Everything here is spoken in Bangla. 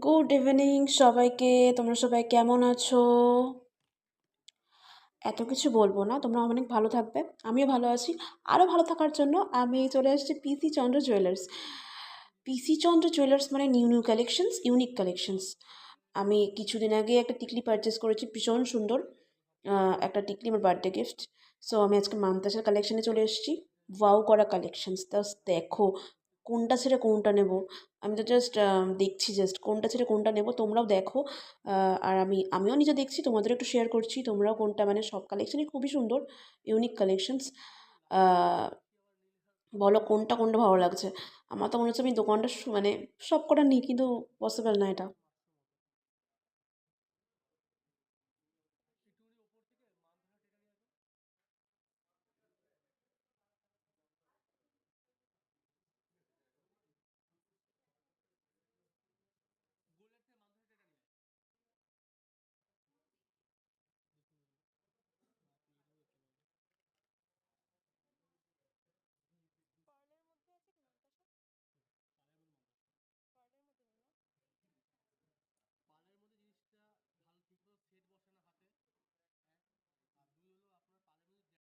গুড ইভিনিং সবাইকে। তোমরা সবাই কেমন আছো? এত কিছু বলবো না, তোমরা অনেক ভালো থাকবে। আমিও ভালো আছি। আরও ভালো থাকার জন্য আমি চলে এসেছি পিসি চন্দ্র জুয়েলার্স। পিসি চন্দ্র জুয়েলার্স মানে new new collections, unique collections. আমি কিছুদিন আগে একটা টিকলি পারচেস করেছি, ভীষণ সুন্দর একটা টিকলি, আমার বার্থডে গিফট। সো আমি আজকে মান্তাসার কালেকশানে চলে এসেছি। ওয়াও করা কালেকশনস, জাস্ট দেখো কোনটা ছেড়ে কোনটা নেব। আমি তো জাস্ট দেখছি জাস্ট কোনটা ছেড়ে কোনটা নেব, তোমরাও দেখো। আর আমিও নিজে দেখছি, তোমাদের একটু শেয়ার করছি, তোমরাও কোনটা, মানে সব কালেকশনই খুবই সুন্দর, ইউনিক কালেকশনস। বলো কোনটা কোনটা ভালো লাগছে। আমার তো মনে হচ্ছে আমি দোকানটা মানে সব কটা নিই, কিন্তু পসিবল না এটা।